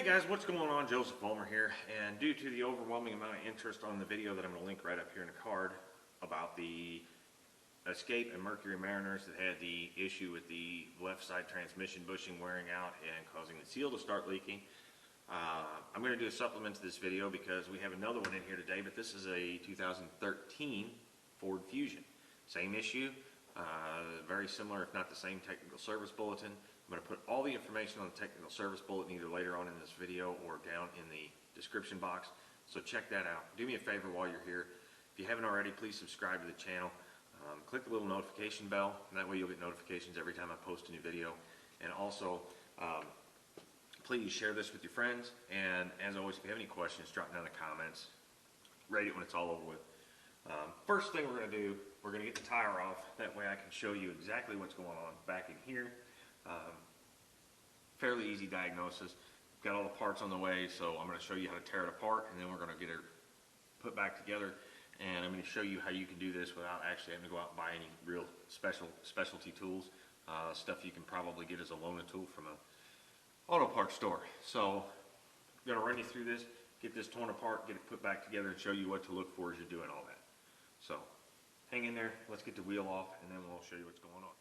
guys, what's going on? Joseph Ulmer here, and due to the overwhelming amount of interest on the video that I'm going to link right up here in the card about the Escape and Mercury Mariners that had the issue with the left side transmission bushing wearing out and causing the seal to start leaking, I'm going to do a supplement to this video because we have another one in here today, but this is a 2013 Ford Fusion. Same issue, very similar if not the same technical service bulletin. I'm going to put all the information on the technical service bulletin either later on in this video or down in the description box, so check that out. Do me a favor while you're here. If you haven't already, please subscribe to the channel. Click the little notification bell, and that way you'll get notifications every time I post a new video. And also, please share this with your friends, and as always, if you have any questions, drop down in the comments. Rate it when it's all over with. First thing we're going to do, we're going to get the tire off. That way I can show you exactly what's going on back in here. Fairly easy diagnosis. Got all the parts on the way, so I'm going to show you how to tear it apart, and then we're going to get it put back together. And I'm going to show you how you can do this without actually having to go out and buy any real specialty tools. Stuff you can probably get as a loaner tool from an auto parts store. So I'm going to run you through this, get this torn apart, get it put back together, and show you what to look for as you're doing all that. So hang in there, let's get the wheel off, and then we'll show you what's going on.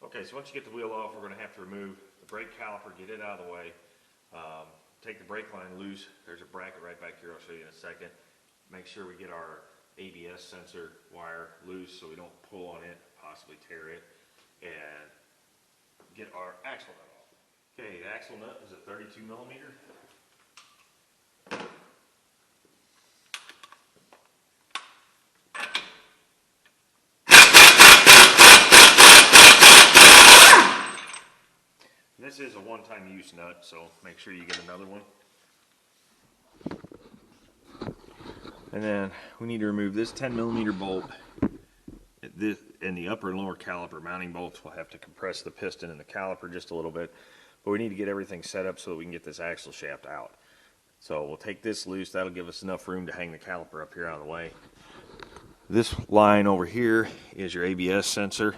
Okay, so once you get the wheel off, we're going to have to remove the brake caliper, get it out of the way, take the brake line loose. There's a bracket right back here, I'll show you in a second. Make sure we get our ABS sensor wire loose so we don't pull on it, possibly tear it, and get our axle nut off. Okay, the axle nut is a 32 millimeter. This is a one-time use nut, so make sure you get another one. And then we need to remove this 10 millimeter bolt. This, and the upper and lower caliper mounting bolts will have to compress the piston and the caliper just a little bit. But we need to get everything set up so that we can get this axle shaft out. So we'll take this loose. That'll give us enough room to hang the caliper up here out of the way. This line over here is your ABS sensor.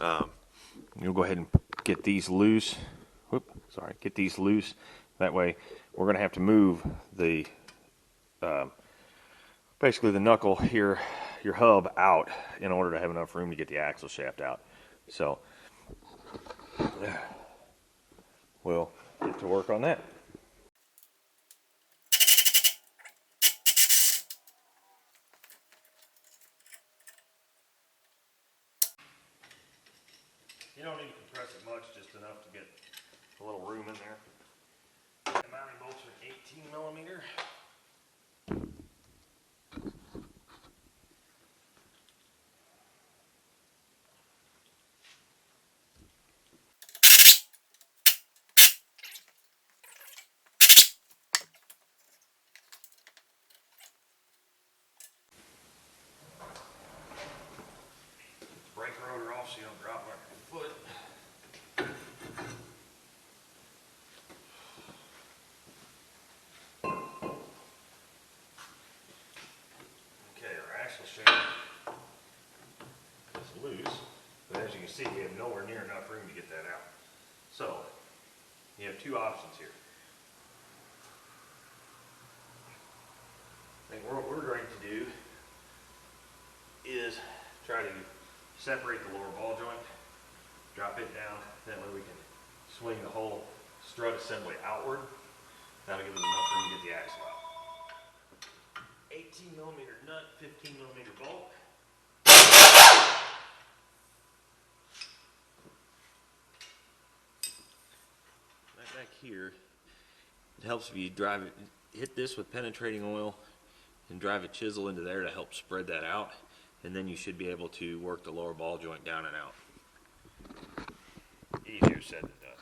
You'll go ahead and get these loose. Get these loose. That way we're going to have to move the basically the knuckle here, your hub out, in order to have enough room to get the axle shaft out. So we'll get to work on that. You don't need to compress it much, just enough to get a little room in there. The mounting bolts are 18 millimeter. Brake rotor off so you don't drop my foot. Okay, our axle shaft is loose, but as you can see, we have nowhere near enough room to get that out. So, you have two options here. I think what we're going to do is try to separate the lower ball joint, drop it down, that way we can swing the whole strut assembly outward. That'll give us enough room to get the axle out. 18 millimeter nut, 15 millimeter bolt. Right back here, it helps if you drive it, hit this with penetrating oil and drive a chisel into there to help spread that out, and then you should be able to work the lower ball joint down and out. Easier said than done.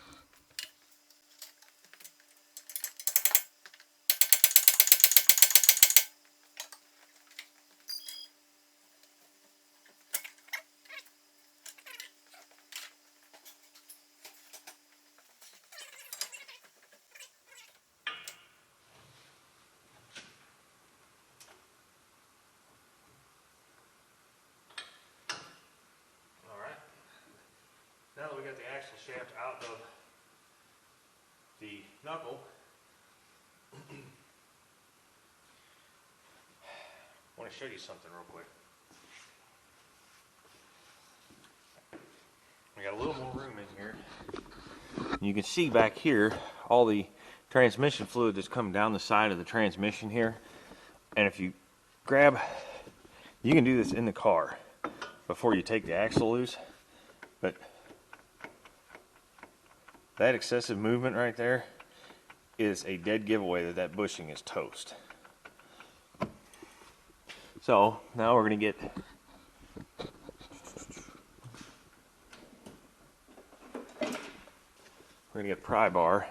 Now that we got the axle shaft out of the knuckle, to show you something real quick. We got a little more room in here. You can see back here all the transmission fluid that's coming down the side of the transmission here. And if you grab, you can do this in the car before you take the axle loose, but that excessive movement right there is a dead giveaway that that bushing is toast. So now we're going to get pry bar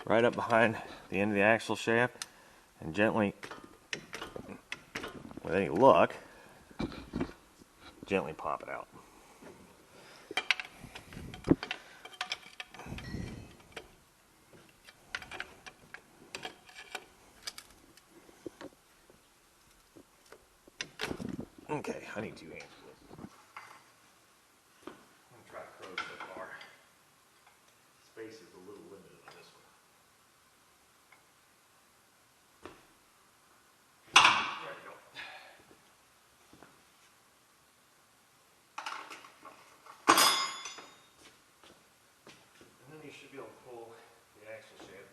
right up behind the end of the axle shaft and gently, with any luck, gently pop it out. Okay, I need 2 hands for this. I'm going to try to close so far. Space is a little limited on this one. There we go. And then you should be able to pull the axle shaft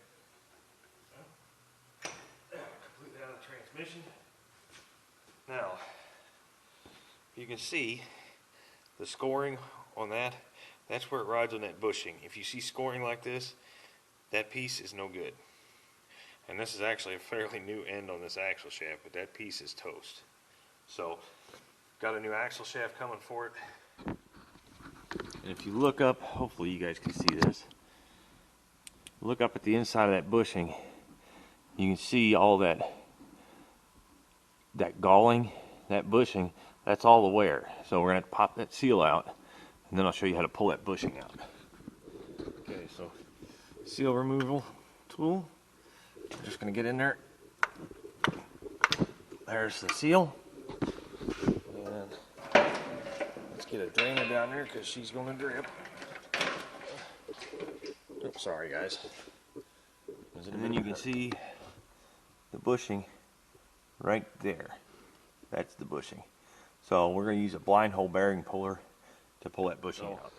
completely out of the transmission. Now, you can see the scoring on that. That's where it rides on that bushing. If you see scoring like this, that piece is no good. And this is actually a fairly new end on this axle shaft, but that piece is toast. So, got a new axle shaft coming for it. And if you look up, hopefully you guys can see this. Look up at the inside of that bushing. You can see all that galling, that bushing. That's all the wear. So we're going to pop that seal out, and then I'll show you how to pull that bushing out. Okay, so seal removal tool. I'm just going to get in there. There's the seal. And let's get a drainer down there because she's going to drip. Oops, sorry guys. And then you can see the bushing right there. That's the bushing. So we're going to use a blind hole bearing puller to pull that bushing out.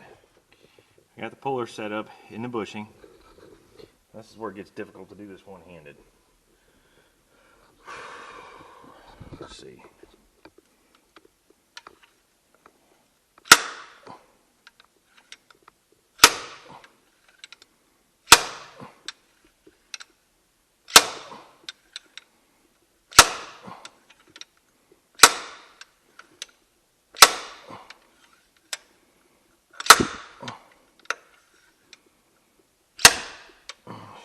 I got the puller set up in the bushing. This is where it gets difficult to do this one-handed. Let's see.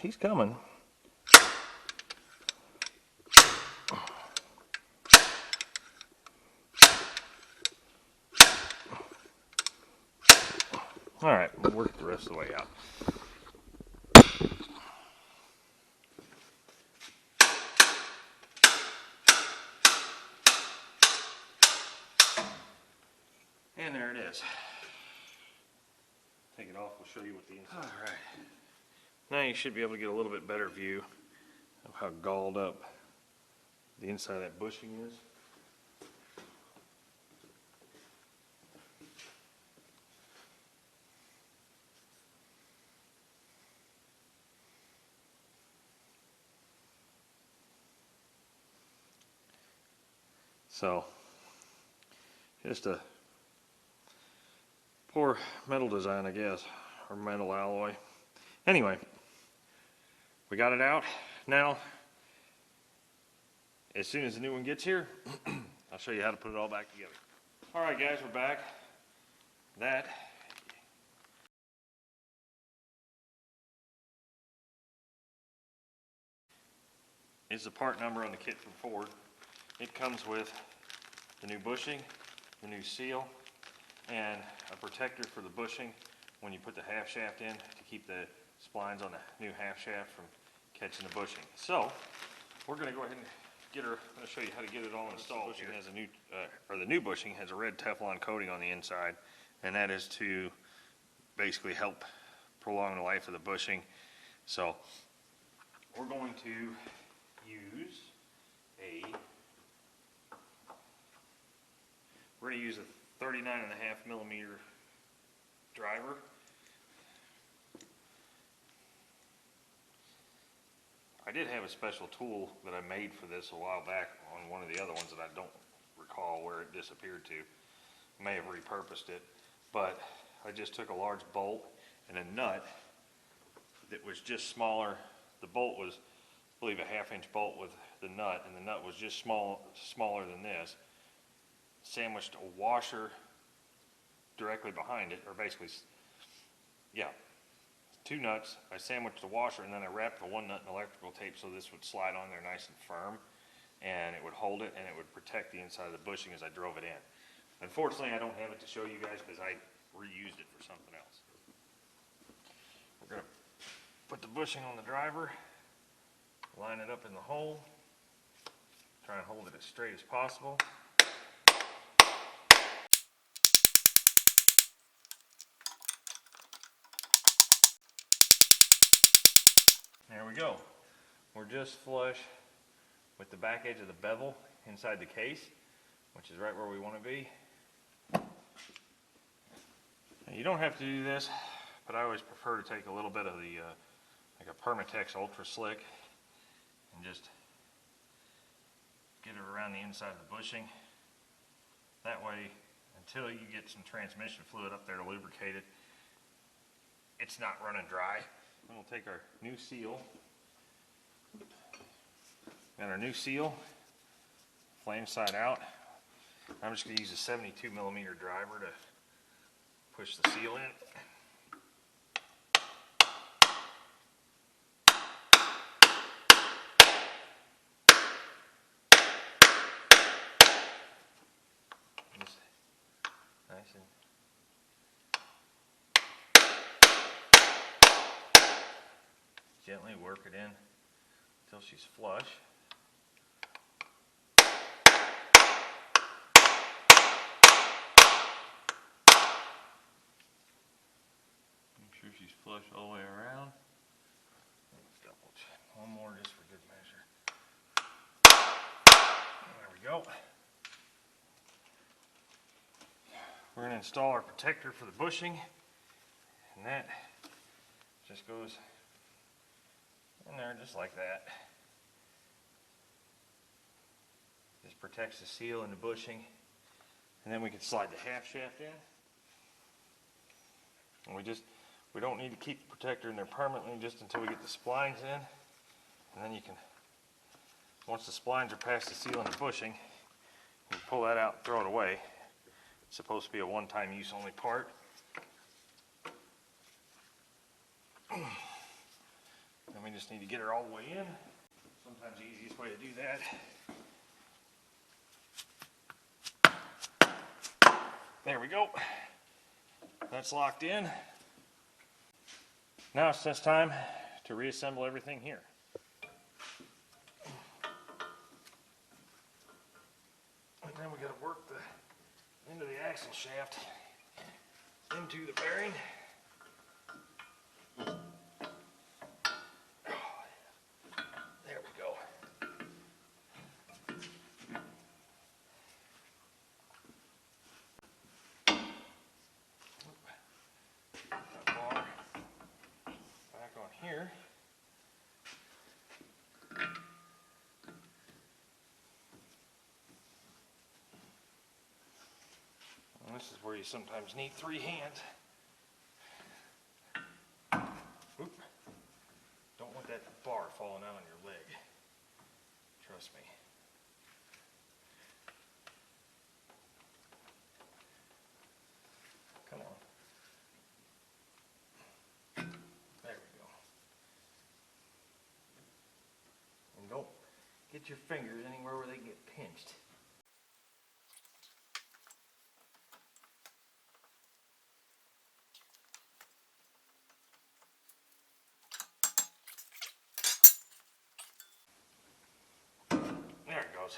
She's coming. All right, we'll work the rest of the way out. And there it is. Take it off, we'll show you what the inside. All right. Now you should be able to get a little bit better view of how galled up the inside of that bushing is. So, just a poor metal design, I guess, or metal alloy. Anyway, we got it out. Now, as soon as the new one gets here, I'll show you how to put it all back together. All right, guys, we're back. That is the part number on the kit from Ford. It comes with the new bushing, the new seal, and a protector for the bushing when you put the half shaft in to keep the splines on the new half shaft from catching the bushing. So we're going to go ahead and get her. I'm going to show you how to get it all installed. The bushing has a new, the new bushing has a red Teflon coating on the inside, and that is to basically help prolong the life of the bushing. So we're going to use a We're going to use a 39.5mm driver. I did have a special tool that I made for this a while back on one of the other ones that I don't recall where it disappeared to. I may have repurposed it, but I just took a large bolt and a nut that was just smaller. The bolt was, I believe, a 1/2-inch bolt with the nut, and the nut was just smaller than this. Sandwiched a washer directly behind it, or basically, yeah, 2 nuts. I sandwiched the washer, and then I wrapped the one nut in electrical tape so this would slide on there nice and firm, and it would hold it, and it would protect the inside of the bushing as I drove it in. Unfortunately, I don't have it to show you guys because I reused it for something else. We're going to put the bushing on the driver, line it up in the hole, try and hold it as straight as possible. There we go. We're just flush with the back edge of the bevel inside the case, which is right where we want to be. Now, you don't have to do this, but I always prefer to take a little bit of the like a Permatex Ultra Slick and just get it around the inside of the bushing. That way, until you get some transmission fluid up there to lubricate it, it's not running dry. Then we'll take our new seal. Got our new seal, flame side out. I'm just going to use a 72mm driver to push the seal in. Just nice and gently work it in until she's flush. Make sure she's flush all the way around. Let's double check. One more just for good measure. There we go. We're going to install our protector for the bushing, and that just goes in there just like that. Just protects the seal and the bushing, and then we can slide the half shaft in. And we don't need to keep the protector in there permanently just until we get the splines in, and then you can, once the splines are past the seal and the bushing, you can pull that out and throw it away. It's supposed to be a one-time use only part. And we just need to get her all the way in. Sometimes the easiest way to do that. There we go. That's locked in. Now it's just time to reassemble everything here. And then we got to work the end of the axle shaft into the bearing. There we go. That bar back on here. And this is where you sometimes need 3 hands. Oop. Don't want that bar falling out on your leg. Trust me. Come on. There we go. And don't get your fingers anywhere where they can get pinched. There it goes.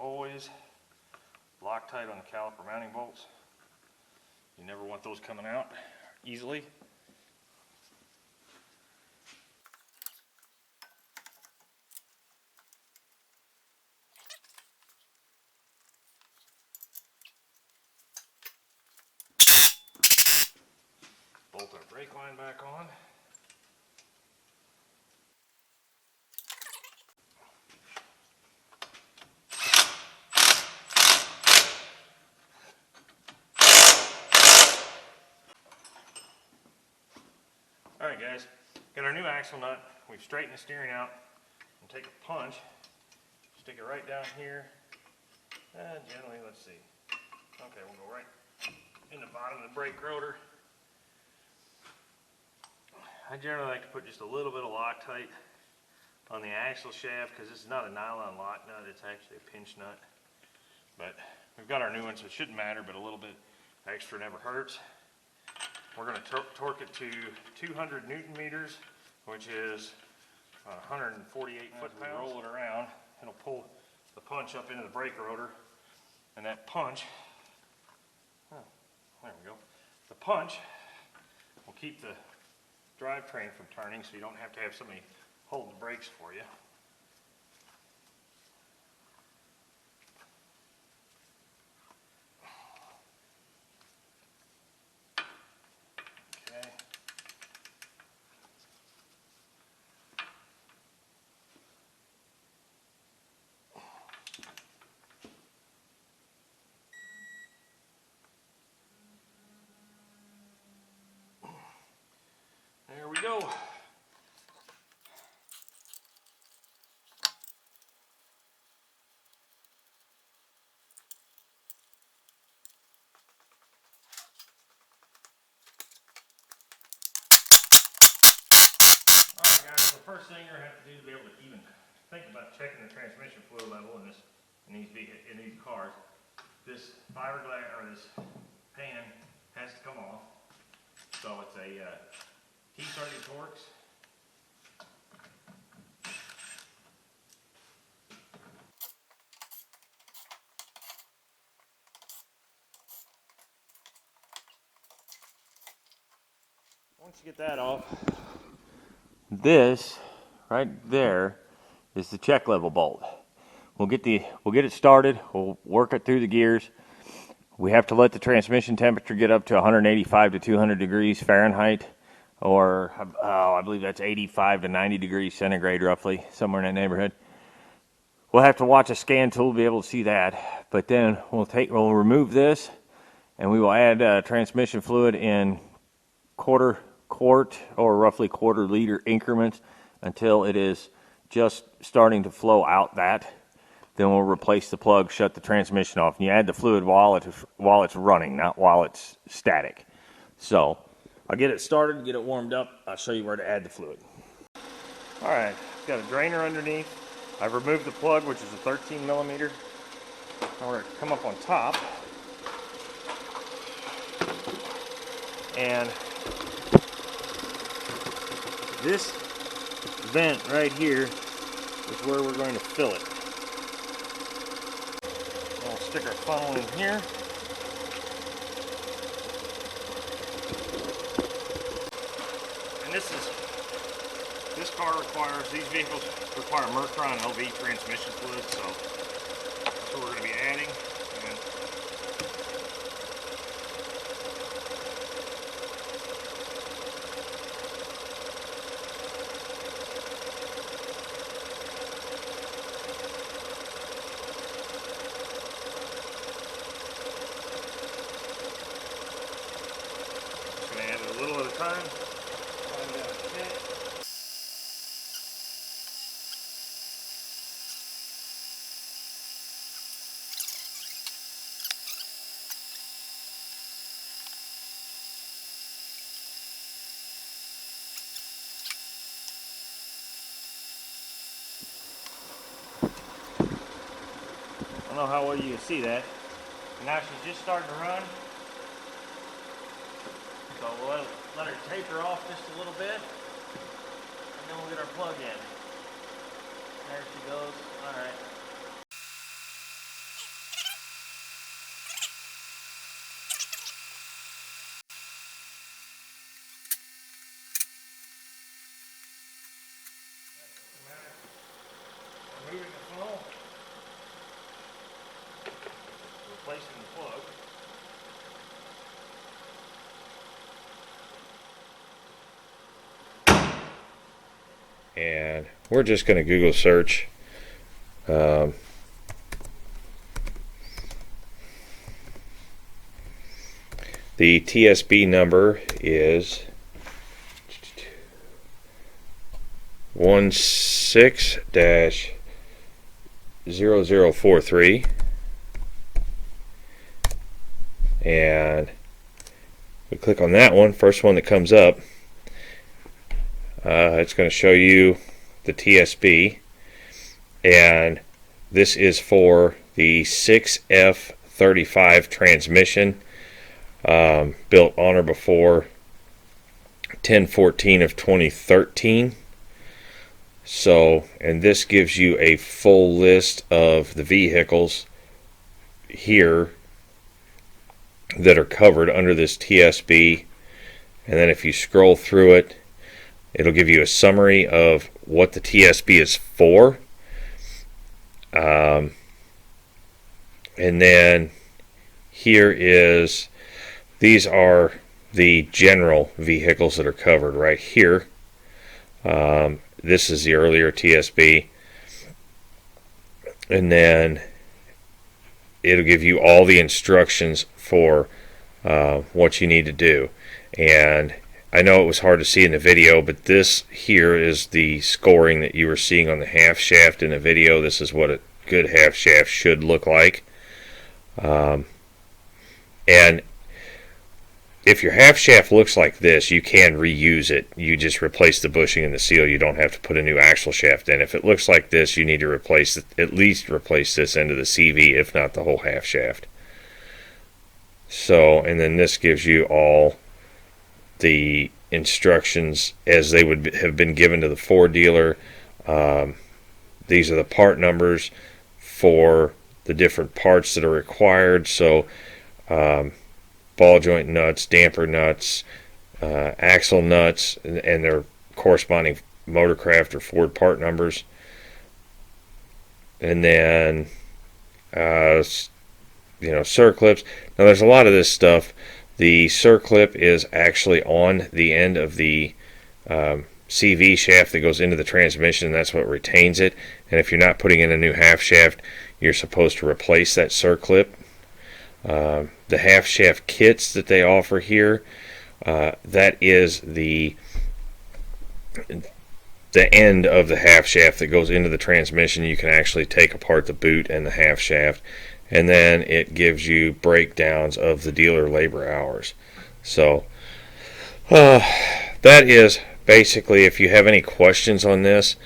Always Loctite on the caliper mounting bolts. You never want those coming out easily. Bolt our brake line back on. Alright guys, got our new axle nut. We've straightened the steering out. And take a punch, stick it right down here. Gently, let's see. Okay, we'll go right in the bottom of the brake rotor. I generally like to put just a little bit of Loctite on the axle shaft because this is not a nylon lock nut, it's actually a pinch nut. But we've got our new one, so it shouldn't matter, but a little bit extra never hurts. We're going to torque it to 200 Newton meters, which is 148 foot-pounds. Roll it around, it'll pull the punch up into the brake rotor, and that punch, there we go, the punch will keep the drivetrain from turning, so you don't have to have somebody hold the brakes for you. Okay. There we go. Alright guys, so the first thing you're going to have to do to be able to even think about checking the transmission fluid level in these cars, this fiberglass or this pan has to come off. So it's a T30 Taurus. Once you get that off, this right there is the check level bolt. We'll get it started. We'll work it through the gears. We have to let the transmission temperature get up to 185 to 200 degrees Fahrenheit, or I believe that's 85 to 90 degrees centigrade, roughly, somewhere in that neighborhood. We'll have to watch a scan tool to be able to see that. But then we'll remove this, and we will add transmission fluid in quarter quart or roughly quarter liter increments until it is just starting to flow out that. Then we'll replace the plug, shut the transmission off, and you add the fluid while it's running, not while it's static. So I'll get it started, get it warmed up. I'll show you where to add the fluid. All right, got a drainer underneath. I've removed the plug, which is a 13 millimeter. Now we're going to come up on top, and this vent right here is where we're going to fill it. We'll stick our funnel in here. And these vehicles require Mercury and LV transmission fluid, so that's what we're going to be adding. And just going to add it a little at a time. I don't know how well you can see that. Now she's just starting to run. So we'll let her taper off just a little bit, and then we'll get our plug in. There she goes. All right. removing the funnel, replacing the plug. And we're just going to Google search the TSB number is 16-0043, and we click on that one, first one that comes up. It's going to show you the TSB, and this is for the 6F35 transmission, built on or before 10/14 of 2013. So, and this gives you a full list of the vehicles here that are covered under this TSB, and then if you scroll through it, it'll give you a summary of what the TSB is for. And then here is, these are the general vehicles that are covered right here. This is the earlier TSB. And then it'll give you all the instructions for what you need to do. And I know it was hard to see in the video, but this here is the scoring that you were seeing on the half shaft in the video. This is what a good half shaft should look like. And if your half shaft looks like this, you can reuse it. You just replace the bushing and the seal. You don't have to put a new axle shaft in. If it looks like this, you need to replace it, at least replace this end of the CV, if not the whole half shaft. So, and then this gives you all the instructions as they would have been given to the Ford dealer. These are the part numbers for the different parts that are required. So ball joint nuts, damper nuts, axle nuts, and their corresponding Motorcraft or Ford part numbers. And then circlips. Now there's a lot of this stuff. The circlip is actually on the end of the CV shaft that goes into the transmission. That's what retains it. And if you're not putting in a new half shaft, you're supposed to replace that circlip. The half shaft kits that they offer here, that is the end of the half shaft that goes into the transmission. You can actually take apart the boot and the half shaft, and then it gives you breakdowns of the dealer labor hours. So that is basically, if you have any questions on this.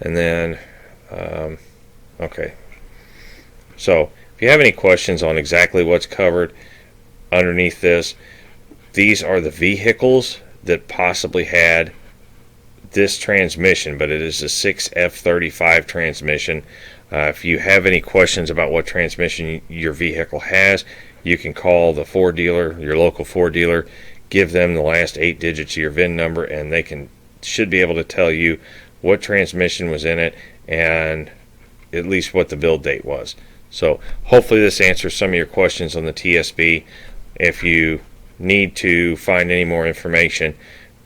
And then okay, so if you have any questions on exactly what's covered underneath this, these are the vehicles that possibly had this transmission, but it is a 6F35 transmission. If you have any questions about what transmission your vehicle has, you can call the Ford dealer, your local Ford dealer, give them the last 8 digits of your VIN number, and they should be able to tell you what transmission was in it and at least what the build date was. So hopefully this answers some of your questions on the TSB. If you need to find any more information,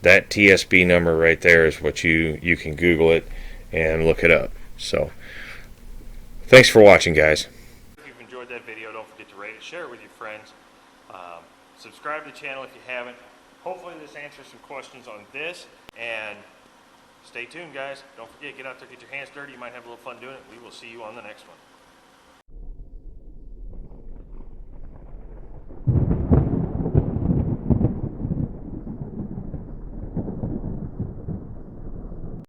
that TSB number right there is what you can Google it and look it up. So thanks for watching, guys. If you've enjoyed that video, don't forget to rate it, share it with your friends. Subscribe to the channel if you haven't. Hopefully this answers some questions on this, and stay tuned, guys. Don't forget, get out there, get your hands dirty. You might have a little fun doing it. We will see you on the next one.